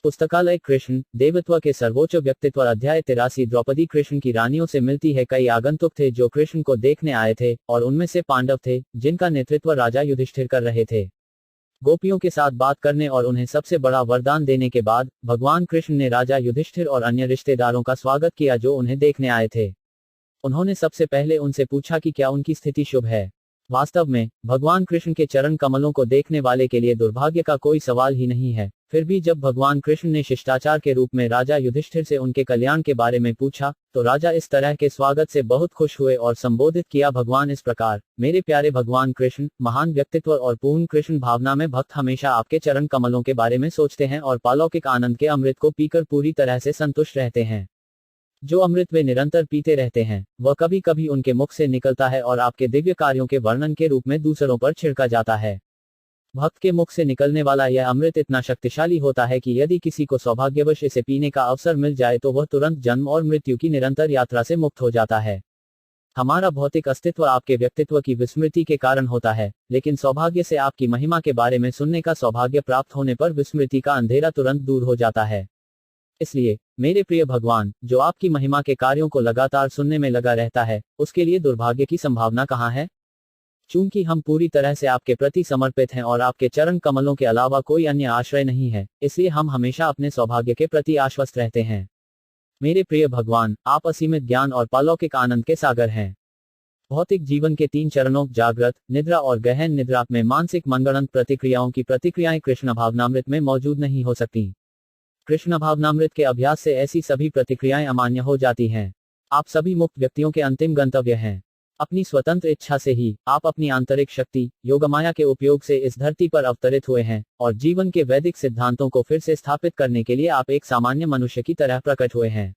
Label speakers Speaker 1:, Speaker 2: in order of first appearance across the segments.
Speaker 1: पुस्तकालय कृष्ण देवत्व के सर्वोच्च व्यक्तित्व अध्याय 83 द्रौपदी कृष्ण की रानियों से मिलती है। कई आगंतुक थे जो कृष्ण को देखने आए थे और उनमें से पांडव थे जिनका नेतृत्व राजा युधिष्ठिर कर रहे थे। गोपियों के साथ बात करने और उन्हें सबसे बड़ा वरदान देने के बाद भगवान कृष्ण ने राजा युधिष्ठिर और अन्य रिश्तेदारों का स्वागत किया जो उन्हें देखने आए थे। उन्होंने सबसे पहले उनसे पूछा कि क्या उनकी स्थिति शुभ है। वास्तव में भगवान कृष्ण के चरण कमलों को देखने वाले के लिए दुर्भाग्य का कोई सवाल ही नहीं है। फिर भी जब भगवान कृष्ण ने शिष्टाचार के रूप में राजा युधिष्ठिर से उनके कल्याण के बारे में पूछा तो राजा इस तरह के स्वागत से बहुत खुश हुए और संबोधित किया भगवान इस प्रकार, मेरे प्यारे भगवान कृष्ण, महान व्यक्तित्व और पूर्ण कृष्ण भावना में भक्त हमेशा आपके चरण कमलों के बारे में सोचते हैं और पालौकिक आनंद के अमृत को पीकर पूरी तरह से संतुष्ट रहते हैं। जो अमृत वे निरंतर पीते रहते हैं वह कभी कभी उनके मुख से निकलता है और आपके दिव्य कार्यों के वर्णन के रूप में दूसरों पर छिड़का जाता है। भक्त के मुख से निकलने वाला यह अमृत इतना शक्तिशाली होता है कि यदि किसी को सौभाग्यवश इसे पीने का अवसर मिल जाए तो वह तुरंत जन्म और मृत्यु की निरंतर यात्रा से मुक्त हो जाता है। हमारा भौतिक अस्तित्व आपके व्यक्तित्व की विस्मृति के कारण होता है, लेकिन सौभाग्य से आपकी महिमा के बारे में सुनने का सौभाग्य प्राप्त होने पर विस्मृति का अंधेरा तुरंत दूर हो जाता है। इसलिए मेरे प्रिय भगवान, जो आपकी महिमा के कार्यों को लगातार सुनने में लगा रहता है, उसके लिए दुर्भाग्य की संभावना कहाँ है? चूंकि हम पूरी तरह से आपके प्रति समर्पित हैं और आपके चरण कमलों के अलावा कोई अन्य आश्रय नहीं है, इसलिए हम हमेशा अपने सौभाग्य के प्रति आश्वस्त रहते हैं। मेरे प्रिय भगवान, आप असीमित ज्ञान और पालौकिक आनंद के सागर हैं। भौतिक जीवन के 3 चरणों जागृत, निद्रा और गहन निद्रा में मानसिक मनगढ़ंत प्रतिक्रियाओं की प्रतिक्रियाएं कृष्ण भावनामृत में मौजूद नहीं हो सकती। कृष्ण भावनामृत के अभ्यास से ऐसी सभी प्रतिक्रियाएं अमान्य हो जाती हैं। आप सभी मुक्त व्यक्तियों के अंतिम गंतव्य हैं। अपनी स्वतंत्र इच्छा से ही आप अपनी आंतरिक शक्ति योगमाया के उपयोग से इस धरती पर अवतरित हुए हैं और जीवन के वैदिक सिद्धांतों को फिर से स्थापित करने के लिए आप एक सामान्य मनुष्य की तरह प्रकट हुए हैं।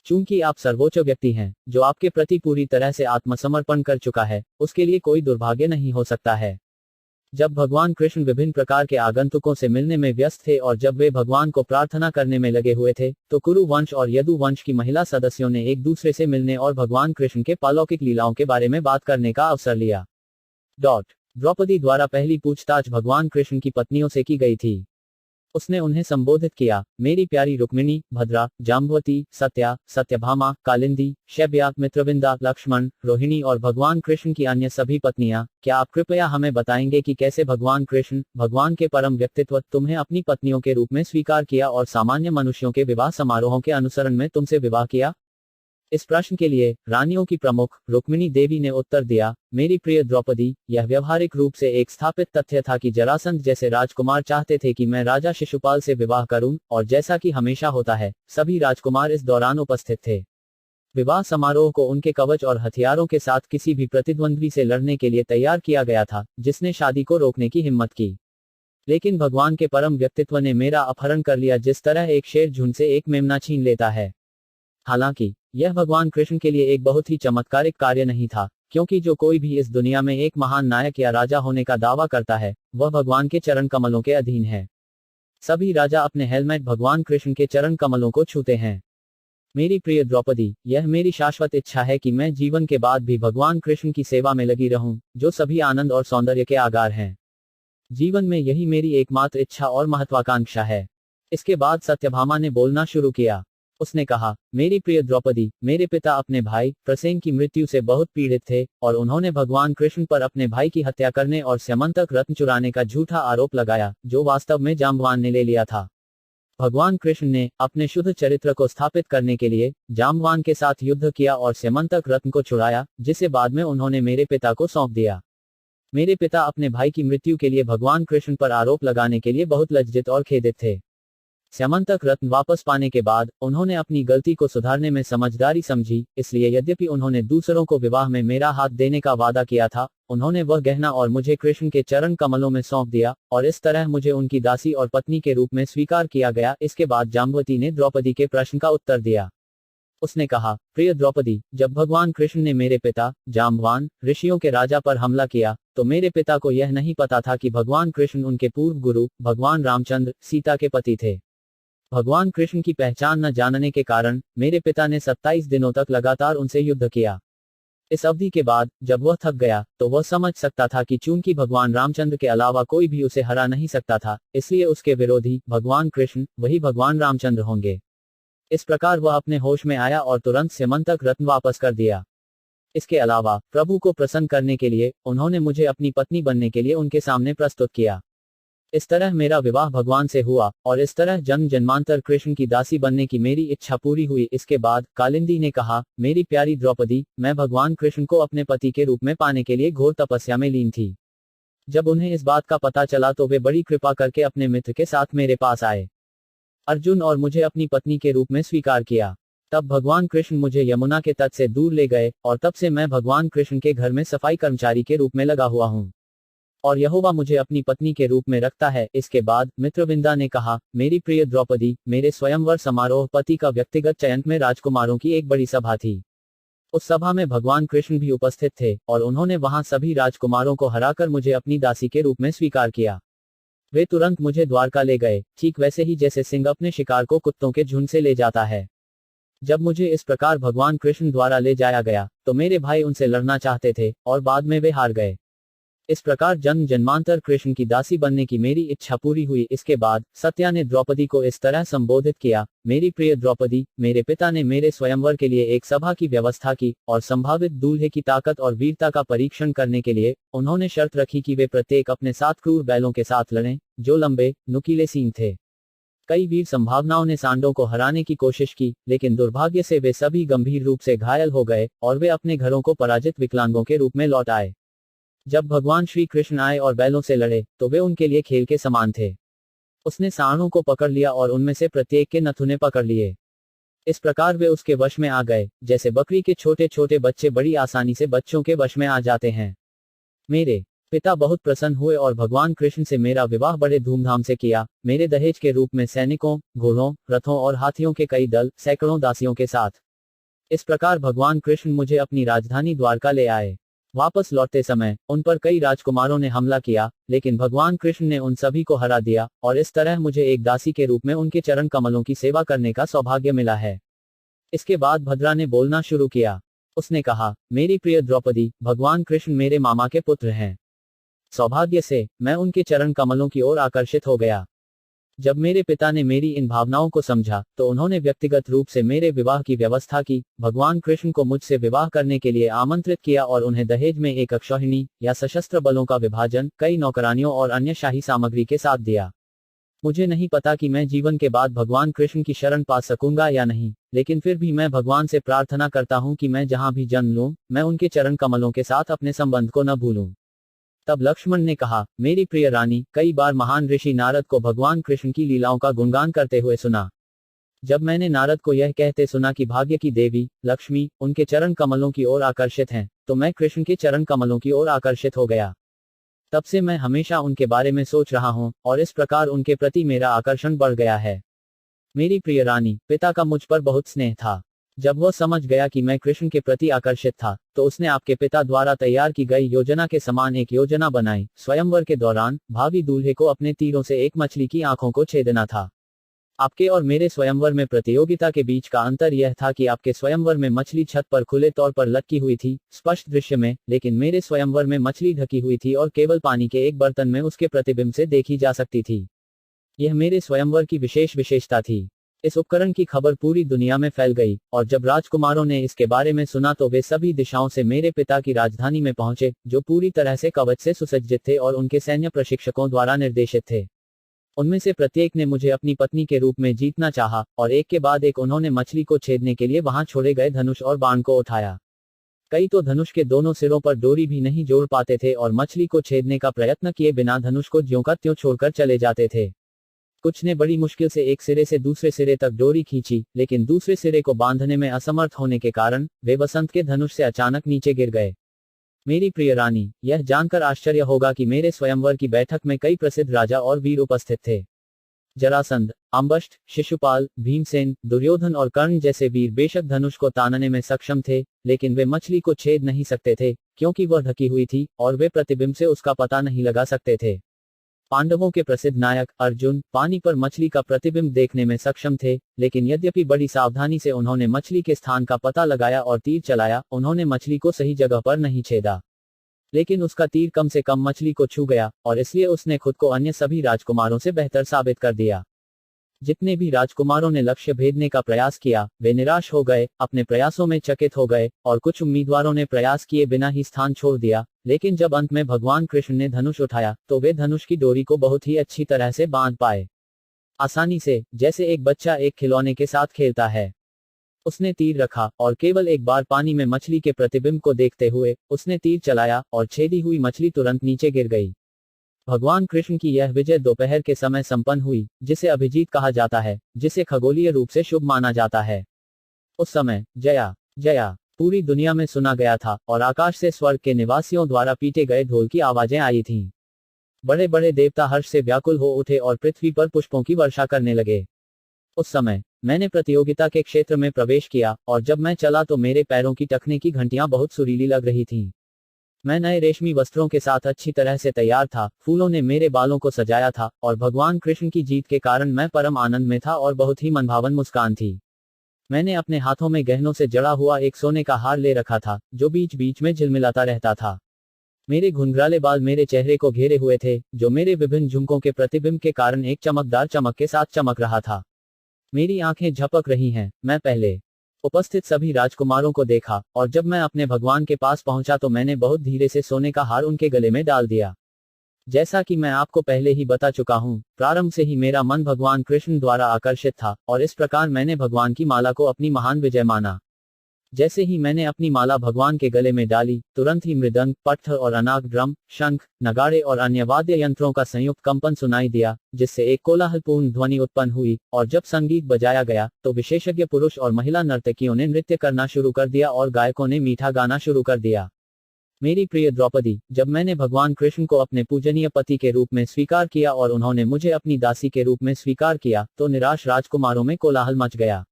Speaker 1: चूंकि आप सर्वोच्च व्यक्ति हैं जो आपके प्रति पूरी तरह से आत्मसमर्पण कर चुका है, उसके लिए कोई दुर्भाग्य नहीं हो सकता है। जब भगवान कृष्ण विभिन्न प्रकार के आगंतुकों से मिलने में व्यस्त थे और जब वे भगवान को प्रार्थना करने में लगे हुए थे तो कुरु वंश और यदु वंश की महिला सदस्यों ने एक दूसरे से मिलने और भगवान कृष्ण के पालौकिक लीलाओं के बारे में बात करने का अवसर लिया। द्रौपदी द्वारा पहली पूछताछ भगवान कृष्ण की पत्नियों से की गई थी। उसने उन्हें संबोधित किया, मेरी प्यारी रुक्मिणी, भद्रा, जाम्बवती, सत्या, सत्यभामा, कालिंदी, शैब्या, मित्रविंदा, लक्ष्मण, रोहिणी और भगवान कृष्ण की अन्य सभी पत्नियां, क्या आप कृपया हमें बताएंगे कि कैसे भगवान कृष्ण, भगवान के परम व्यक्तित्व, तुम्हें अपनी पत्नियों के रूप में स्वीकार किया और सामान्य मनुष्यों के विवाह समारोहों के अनुसरण में तुमसे विवाह किया? इस प्रश्न के लिए रानियों की प्रमुख रुक्मिणी देवी ने उत्तर दिया, मेरी प्रिय द्रौपदी, यह व्यवहारिक रूप से एक स्थापित तथ्य था कि जरासंध जैसे राजकुमार चाहते थे कि मैं राजा शिशुपाल से विवाह करूं, और जैसा कि हमेशा होता है, सभी राजकुमार इस दौरान उपस्थित थे। विवाह समारोह को उनके कवच और हथियारों के साथ किसी भी प्रतिद्वंद्वी से लड़ने के लिए तैयार किया गया था जिसने शादी को रोकने की हिम्मत की। लेकिन भगवान के परम व्यक्तित्व ने मेरा अपहरण कर लिया, जिस तरह एक शेर झुंड से एक मेमना छीन लेता है। हालांकि यह भगवान कृष्ण के लिए एक बहुत ही चमत्कारिक कार्य नहीं था, क्योंकि जो कोई भी इस दुनिया में एक महान नायक या राजा होने का दावा करता है वह भगवान के चरण कमलों के अधीन है। सभी राजा अपने हेलमेट भगवान कृष्ण के चरण कमलों को छूते हैं। मेरी प्रिय द्रौपदी, यह मेरी शाश्वत इच्छा है कि मैं जीवन के बाद भी भगवान कृष्ण की सेवा में लगी रहूं, जो सभी आनंद और सौंदर्य के आगार हैं। जीवन में यही मेरी एकमात्र इच्छा और महत्वाकांक्षा है। इसके बाद सत्यभामा ने बोलना शुरू किया। उसने कहा, मेरी प्रिय द्रौपदी, मेरे पिता अपने भाई प्रसेन की मृत्यु से बहुत पीड़ित थे और उन्होंने भगवान कृष्ण पर अपने भाई की हत्या करने और स्यमंतक रत्न चुराने का झूठा आरोप लगाया, जो वास्तव में जाम्बवान ने ले लिया था। भगवान कृष्ण ने अपने शुद्ध चरित्र को स्थापित करने के लिए जाम्बवान के साथ युद्ध किया और स्यमंतक रत्न को छुड़ाया, जिसे बाद में उन्होंने मेरे पिता को सौंप दिया। मेरे पिता अपने भाई की मृत्यु के लिए भगवान कृष्ण पर आरोप लगाने के लिए बहुत लज्जित और खेदित थे। स्यमंतक रत्न वापस पाने के बाद उन्होंने अपनी गलती को सुधारने में समझदारी समझी, इसलिए यद्यपि उन्होंने दूसरों को विवाह में मेरा हाथ देने का वादा किया था, उन्होंने वह गहना और मुझे कृष्ण के चरण कमलों में सौंप दिया और इस तरह मुझे उनकी दासी और पत्नी के रूप में स्वीकार किया गया। इसके बाद जाम्बवती ने द्रौपदी के प्रश्न का उत्तर दिया। उसने कहा, प्रिय द्रौपदी, जब भगवान कृष्ण ने मेरे पिता जाम्बवान ऋषियों के राजा पर हमला किया तो मेरे पिता को यह नहीं पता था कि भगवान कृष्ण उनके पूर्व गुरु भगवान रामचंद्र सीता के पति थे। भगवान कृष्ण की पहचान न जानने के कारण मेरे पिता ने 27 दिनों तक लगातार उनसे युद्ध किया। इस अवधि के बाद जब वह थक गया तो वह समझ सकता था कि चूंकि भगवान रामचंद्र के अलावा कोई भी उसे हरा नहीं सकता था, इसलिए उसके विरोधी भगवान कृष्ण वही भगवान रामचंद्र होंगे। इस प्रकार वह अपने होश में आया और तुरंत सिमंतक रत्न वापस कर दिया। इसके अलावा प्रभु को प्रसन्न करने के लिए उन्होंने मुझे अपनी पत्नी बनने के लिए उनके सामने प्रस्तुत किया। इस तरह मेरा विवाह भगवान से हुआ और इस तरह जन्म जन्मांतर कृष्ण की दासी बनने की मेरी इच्छा पूरी हुई। इसके बाद कालिंदी ने कहा, मेरी प्यारी द्रौपदी, मैं भगवान कृष्ण को अपने पति के रूप में पाने के लिए घोर तपस्या में लीन थी। जब उन्हें इस बात का पता चला तो वे बड़ी कृपा करके अपने मित्र के साथ मेरे पास आए। अर्जुन और मुझे अपनी पत्नी के रूप में स्वीकार किया। तब भगवान कृष्ण मुझे यमुना के तट से दूर ले गए और तब से मैं भगवान कृष्ण के घर में सफाई कर्मचारी के रूप में लगा हुआ हूँ और यहोवा मुझे अपनी पत्नी के रूप में रखता है। इसके बाद मित्रविंदा ने कहा, मेरी प्रिय द्रौपदी, मेरे स्वयंवर समारोह पति का व्यक्तिगत चयन में राजकुमारों की एक बड़ी सभा थी। उस सभा में भगवान कृष्ण भी उपस्थित थे और उन्होंने वहां सभी राजकुमारों को हराकर मुझे अपनी दासी के रूप में स्वीकार किया। वे तुरंत मुझे द्वारका ले गए, ठीक वैसे ही जैसे सिंह अपने शिकार को कुत्तों के झुंड से ले जाता है। जब मुझे इस प्रकार भगवान कृष्ण द्वारा ले जाया गया तो मेरे भाई उनसे लड़ना चाहते थे और बाद में वे हार गए। इस प्रकार जन्म जन्मांतर कृष्ण की दासी बनने की मेरी इच्छा पूरी हुई। इसके बाद सत्या ने द्रौपदी को इस तरह संबोधित किया, मेरी प्रिय द्रौपदी, मेरे पिता ने मेरे स्वयंवर के लिए एक सभा की व्यवस्था की और संभावित दूल्हे की ताकत और वीरता का परीक्षण करने के लिए उन्होंने शर्त रखी कि वे प्रत्येक अपने 7 क्रूर बैलों के साथ लड़ें, जो लंबे नुकीले सींग थे। कई वीर संभावनाओं ने सांडों को हराने की कोशिश की, लेकिन दुर्भाग्य से वे सभी गंभीर रूप से घायल हो गए और वे अपने घरों को पराजित विकलांगों के रूप में लौट आए। जब भगवान श्री कृष्ण आए और बैलों से लड़े तो वे उनके लिए खेल के समान थे। उसने सांडों को पकड़ लिया और उनमें से प्रत्येक के नथुने पकड़ लिए। इस प्रकार वे उसके वश में आ गए, जैसे बकरी के छोटे छोटे बच्चे बड़ी आसानी से बच्चों के वश में आ जाते हैं। मेरे पिता बहुत प्रसन्न हुए और भगवान कृष्ण से मेरा विवाह बड़े धूमधाम से किया, मेरे दहेज के रूप में सैनिकों, घोड़ों, रथों और हाथियों के कई दल, सैकड़ों दासियों के साथ। इस प्रकार भगवान कृष्ण मुझे अपनी राजधानी द्वारका ले आए। वापस लौटते समय उन पर कई राजकुमारों ने हमला किया, लेकिन भगवान कृष्ण ने उन सभी को हरा दिया और इस तरह मुझे एक दासी के रूप में उनके चरण कमलों की सेवा करने का सौभाग्य मिला है। इसके बाद भद्रा ने बोलना शुरू किया। उसने कहा, मेरी प्रिय द्रौपदी, भगवान कृष्ण मेरे मामा के पुत्र हैं। सौभाग्य से मैं उनके चरण कमलों की ओर आकर्षित हो गया। जब मेरे पिता ने मेरी इन भावनाओं को समझा तो उन्होंने व्यक्तिगत रूप से मेरे विवाह की व्यवस्था की, भगवान कृष्ण को मुझसे विवाह करने के लिए आमंत्रित किया और उन्हें दहेज में एक अक्षौहिणी या सशस्त्र बलों का विभाजन, कई नौकरानियों और अन्य शाही सामग्री के साथ दिया। मुझे नहीं पता कि मैं जीवन के बाद भगवान कृष्ण की शरण पा सकूंगा या नहीं, लेकिन फिर भी मैं भगवान से प्रार्थना करता हूं कि मैं जहां भी जन्म लूं, मैं उनके चरण कमलों के साथ अपने संबंध को न भूलूं। तब लक्ष्मण ने कहा, मेरी प्रिय रानी, कई बार महान ऋषि नारद को भगवान कृष्ण की लीलाओं का गुणगान करते हुए सुना। जब मैंने नारद को यह कहते सुना कि भाग्य की देवी लक्ष्मी उनके चरण कमलों की ओर आकर्षित हैं, तो मैं कृष्ण के चरण कमलों की ओर आकर्षित हो गया। तब से मैं हमेशा उनके बारे में सोच रहा हूं और इस प्रकार उनके प्रति मेरा आकर्षण बढ़ गया है। मेरी प्रिय रानी, पिता का मुझ पर बहुत स्नेह था। जब वह समझ गया कि मैं कृष्ण के प्रति आकर्षित था, तो उसने आपके पिता द्वारा तैयार की गई योजना के समान एक योजना बनाई। स्वयंवर के दौरान भावी दूल्हे को अपने तीरों से एक मछली की आंखों को छेदना था। आपके और मेरे स्वयंवर में प्रतियोगिता के बीच का अंतर यह था कि आपके स्वयंवर में मछली छत पर खुले तौर पर लटकी हुई थी, स्पष्ट दृश्य में, लेकिन मेरे स्वयंवर में मछली ढकी हुई थी और केवल पानी के एक बर्तन में उसके प्रतिबिंब से देखी जा सकती थी। यह मेरे स्वयंवर की विशेष विशेषता थी। इस उपकरण की खबर पूरी दुनिया में फैल गई और जब राजकुमारों ने इसके बारे में सुना तो वे सभी दिशाओं से मेरे पिता की राजधानी में पहुंचे, जो पूरी तरह से कवच से सुसज्जित थे और उनके सैन्य प्रशिक्षकों द्वारा निर्देशित थे। उनमें से प्रत्येक ने मुझे अपनी पत्नी के रूप में जीतना चाहा और एक के बाद एक उन्होंने मछली को छेदने के लिए वहां छोड़े गए धनुष और बाण को उठाया। कई तो धनुष के दोनों सिरों पर डोरी भी नहीं जोड़ पाते थे और मछली को छेदने का प्रयत्न किए बिना धनुष को ज्यों का त्यों छोड़कर चले जाते थे। कुछ ने बड़ी मुश्किल से एक सिरे से दूसरे सिरे तक डोरी खींची, लेकिन दूसरे सिरे को बांधने में असमर्थ होने के कारण वे बसंत के धनुष से अचानक नीचे गिर गए। मेरी प्रिय रानी, यह जानकर आश्चर्य होगा कि मेरे स्वयंवर की बैठक में कई प्रसिद्ध राजा और वीर उपस्थित थे। जरासंध, अम्बष्ट, शिशुपाल, भीमसेन, दुर्योधन और कर्ण जैसे वीर बेशक धनुष को तानने में सक्षम थे, लेकिन वे मछली को छेद नहीं सकते थे, क्योंकि वह ढकी हुई थी और वे प्रतिबिंब से उसका पता नहीं लगा सकते थे। पांडवों के प्रसिद्ध नायक अर्जुन पानी पर मछली का प्रतिबिंब देखने में सक्षम थे, लेकिन यद्यपि बड़ी सावधानी से उन्होंने मछली के स्थान का पता लगाया और तीर चलाया, उन्होंने मछली को सही जगह पर नहीं छेदा। लेकिन उसका तीर कम से कम मछली को छू गया, और इसलिए उसने खुद को अन्य सभी राजकुमारों से बेहतर साबित कर दिया। जितने भी राजकुमारों ने लक्ष्य भेदने का प्रयास किया, वे निराश हो गए, अपने प्रयासों में चकित हो गए, और कुछ उम्मीदवारों ने प्रयास किए बिना ही स्थान छोड़ दिया। लेकिन जब अंत में भगवान कृष्ण ने धनुष उठाया, तो वे धनुष की डोरी को बहुत ही अच्छी तरह से बांध पाए, आसानी से, जैसे एक बच्चा एक खिलौने के साथ खेलता है। उसने तीर रखा, और केवल एक बार पानी में मछली के प्रतिबिंब को देखते हुए उसने तीर चलाया, और छेदी हुई मछली तुरंत नीचे गिर गई। भगवान कृष्ण की यह विजय दोपहर के समय संपन्न हुई, जिसे अभिजीत कहा जाता है, जिसे खगोलीय रूप से शुभ माना जाता है। उस समय जया जया पूरी दुनिया में सुना गया था, और आकाश से स्वर्ग के निवासियों द्वारा पीटे गए ढोल की आवाजें आई थीं। बड़े बड़े देवता हर्ष से व्याकुल हो उठे और पृथ्वी पर पुष्पों की वर्षा करने लगे। उस समय मैंने प्रतियोगिता के क्षेत्र में प्रवेश किया, और जब मैं चला तो मेरे पैरों की टखने की घंटियां बहुत सुरीली लग रही थीं। मैं नए रेशमी वस्त्रों के साथ अच्छी तरह से तैयार था, फूलों ने मेरे बालों को सजाया था, और भगवान कृष्ण की जीत के कारण मैं परम आनंद में था और बहुत ही मनभावन मुस्कान थी। मैंने अपने हाथों में गहनों से जड़ा हुआ एक सोने का हार ले रखा था, जो बीच बीच में झिलमिलाता रहता था। मेरे घुंघराले बाल मेरे चेहरे को घेरे हुए थे, जो मेरे विभिन्न झुमकों के प्रतिबिंब के कारण एक चमकदार चमक के साथ चमक रहा था। मेरी आंखें झपक रही हैं। मैं पहले उपस्थित सभी राजकुमारों को देखा, और जब मैं अपने भगवान के पास पहुंचा तो मैंने बहुत धीरे से सोने का हार उनके गले में डाल दिया। जैसा कि मैं आपको पहले ही बता चुका हूं, प्रारंभ से ही मेरा मन भगवान कृष्ण द्वारा आकर्षित था, और इस प्रकार मैंने भगवान की माला को अपनी महान विजय माना। जैसे ही मैंने अपनी माला भगवान के गले में डाली, तुरंत ही मृदंग, पत्थर और अनाक, ड्रम, शंख, नगाड़े और अन्य वाद्य यंत्रों का संयुक्त कंपन सुनाई दिया, जिससे एक कोलाहलपूर्ण ध्वनि उत्पन्न हुई। और जब संगीत बजाया गया, तो विशेषज्ञ पुरुष और महिला नर्तकियों ने नृत्य करना शुरू कर दिया और गायकों ने मीठा गाना शुरू कर दिया। मेरी प्रिय द्रौपदी, जब मैंने भगवान कृष्ण को अपने पूजनीय पति के रूप में स्वीकार किया और उन्होंने मुझे अपनी दासी के रूप में स्वीकार किया, तो निराश राजकुमारों में कोलाहल मच गया।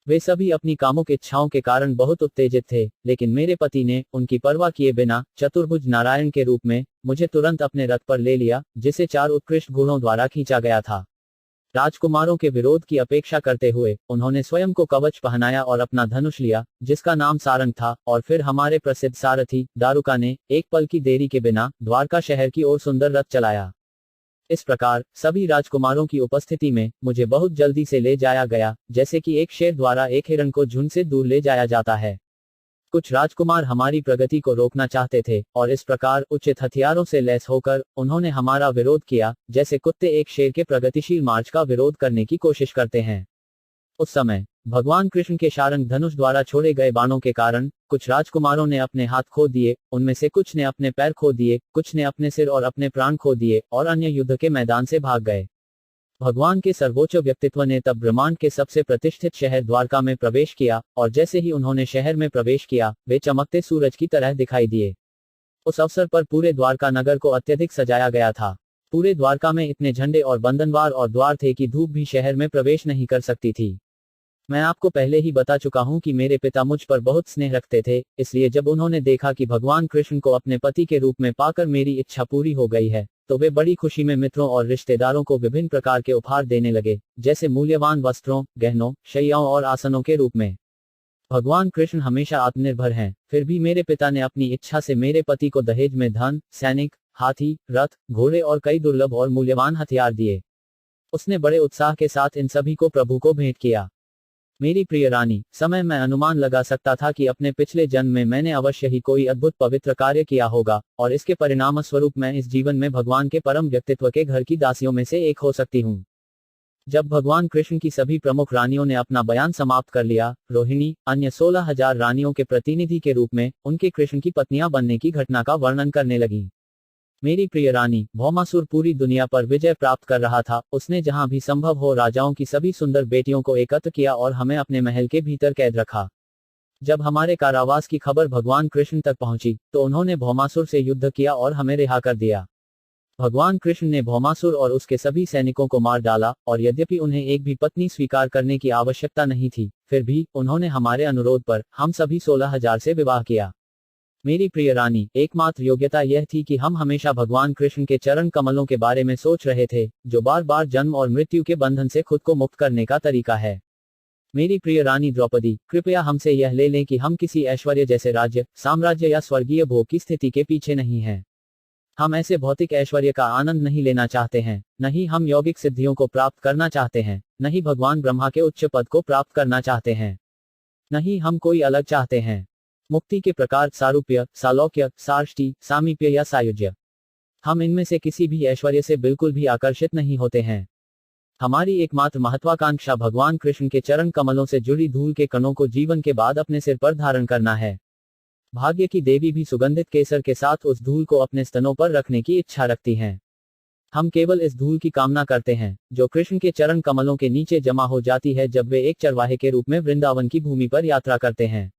Speaker 1: वे सभी अपनी कामुक इच्छाओं के कारण बहुत उत्तेजित थे, लेकिन मेरे पति ने, उनकी परवाह किए बिना, चतुर्भुज नारायण के रूप में, मुझे तुरंत अपने रथ पर ले लिया, जिसे 4 उत्कृष्ट घोड़ों द्वारा खींचा गया था। राजकुमारों के विरोध की अपेक्षा करते हुए उन्होंने स्वयं को कवच पहनाया और अपना धनुष लिया, जिसका नाम सारंग था, और फिर हमारे प्रसिद्ध सारथी दारुका ने एक पल की देरी के बिना द्वारका शहर की ओर सुंदर रथ चलाया। इस प्रकार सभी राजकुमारों की उपस्थिति में मुझे बहुत जल्दी से ले जाया गया, जैसे कि एक शेर द्वारा एक हिरण को झुंड से दूर ले जाया जाता है। कुछ राजकुमार हमारी प्रगति को रोकना चाहते थे, और इस प्रकार उचित हथियारों से लैस होकर उन्होंने हमारा विरोध किया, जैसे कुत्ते एक शेर के प्रगतिशील मार्च का विरोध करने की कोशिश करते हैं। उस समय भगवान कृष्ण के शारंग धनुष द्वारा छोड़े गए बाणों के कारण कुछ राजकुमारों ने अपने हाथ खो दिए, उनमें से कुछ ने अपने पैर खो दिए, कुछ ने अपने सिर और अपने प्राण खो दिए, और अन्य युद्ध के मैदान से भाग गए। भगवान के सर्वोच्च व्यक्तित्व ने तब ब्रह्मांड के सबसे प्रतिष्ठित शहर द्वारका में प्रवेश किया, और जैसे ही उन्होंने शहर में प्रवेश किया, वे चमकते सूरज की तरह दिखाई दिए। उस अवसर पर पूरे द्वारका नगर को अत्यधिक सजाया गया था। पूरे द्वारका में इतने झंडे और बंधनवार और द्वार थे कि धूप भी शहर में प्रवेश नहीं कर सकती थी। मैं आपको पहले ही बता चुका हूं कि मेरे पिता मुझ पर बहुत स्नेह रखते थे, इसलिए जब उन्होंने देखा कि भगवान कृष्ण को अपने पति के रूप में पाकर मेरी इच्छा पूरी हो गई है, तो वे बड़ी खुशी में मित्रों और रिश्तेदारों को विभिन्न प्रकार के उपहार देने लगे, जैसे मूल्यवान वस्त्रों, गहनों, शैयाओं और आसनों के रूप में। भगवान कृष्ण हमेशा आत्मनिर्भर हैं, फिर भी मेरे पिता ने अपनी इच्छा से मेरे पति को दहेज में धन, सैनिक, हाथी, रथ, घोड़े और कई दुर्लभ और मूल्यवान हथियार दिए। उसने बड़े उत्साह के साथ इन सभी को प्रभु को भेंट किया। मेरी प्रिय रानी, समय मैं अनुमान लगा सकता था कि अपने पिछले जन्म में मैंने अवश्य ही कोई अद्भुत पवित्र कार्य किया होगा, और इसके परिणाम स्वरूप मैं इस जीवन में भगवान के परम व्यक्तित्व के घर की दासियों में से एक हो सकती हूँ। जब भगवान कृष्ण की सभी प्रमुख रानियों ने अपना बयान समाप्त कर लिया, रोहिणी अन्य 16,000 रानियों के प्रतिनिधि के रूप में उनके कृष्ण की पत्नियां बनने की घटना का वर्णन करने लगी। मेरी प्रिय रानी, भौमासुर पूरी दुनिया पर विजय प्राप्त कर रहा था। उसने जहां भी संभव हो राजाओं की सभी सुंदर बेटियों को एकत्र किया और हमें अपने महल के भीतर कैद रखा। जब हमारे कारावास की खबर भगवान कृष्ण तक पहुंची, तो उन्होंने भौमासुर से युद्ध किया और हमें रिहा कर दिया। भगवान कृष्ण ने भौमासुर और उसके सभी सैनिकों को मार डाला, और यद्यपि उन्हें एक भी पत्नी स्वीकार करने की आवश्यकता नहीं थी, फिर भी उन्होंने हमारे अनुरोध पर हम सभी 16,000 से विवाह किया। मेरी प्रिय रानी, एकमात्र योग्यता यह थी कि हम हमेशा भगवान कृष्ण के चरण कमलों के बारे में सोच रहे थे, जो बार बार जन्म और मृत्यु के बंधन से खुद को मुक्त करने का तरीका है। मेरी प्रिय रानी द्रौपदी, कृपया हमसे यह ले लें कि हम किसी ऐश्वर्य जैसे राज्य, साम्राज्य या स्वर्गीय भोग की स्थिति के पीछे नहीं हैं। हम ऐसे भौतिक ऐश्वर्य का आनंद नहीं लेना चाहते हैं, न ही हम यौगिक सिद्धियों को प्राप्त करना चाहते हैं, न ही भगवान ब्रह्मा के उच्च पद को प्राप्त करना चाहते हैं, न ही हम कोई अलग चाहते हैं। मुक्ति के प्रकार सारूप्य, सालोक्य, सार्ष्टि, सामीप्य या सायुज्य, हम इनमें से किसी भी ऐश्वर्य से बिल्कुल भी आकर्षित नहीं होते हैं। हमारी एकमात्र महत्वाकांक्षा भगवान कृष्ण के चरण कमलों से जुड़ी धूल के कणों को जीवन के बाद अपने सिर पर धारण करना है। भाग्य की देवी भी सुगंधित केसर के साथ उस धूल को अपने स्तनों पर रखने की इच्छा रखती हैं। हम केवल इस धूल की कामना करते हैं, जो कृष्ण के चरण कमलों के नीचे जमा हो जाती है जब वे एक चरवाहे के रूप में वृंदावन की भूमि पर यात्रा करते हैं।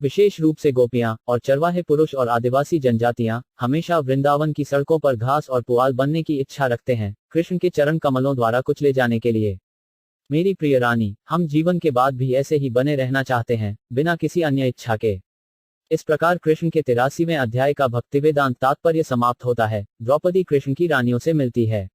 Speaker 1: विशेष रूप से गोपियां और चरवाहे पुरुष और आदिवासी जनजातियां हमेशा वृंदावन की सड़कों पर घास और पुआल बनने की इच्छा रखते हैं, कृष्ण के चरण कमलों द्वारा कुछ ले जाने के लिए। मेरी प्रिय रानी, हम जीवन के बाद भी ऐसे ही बने रहना चाहते हैं, बिना किसी अन्य इच्छा के। इस प्रकार कृष्ण के 83वें अध्याय का भक्तिवेदांत तात्पर्य समाप्त होता है। द्रौपदी कृष्ण की रानियों से मिलती है।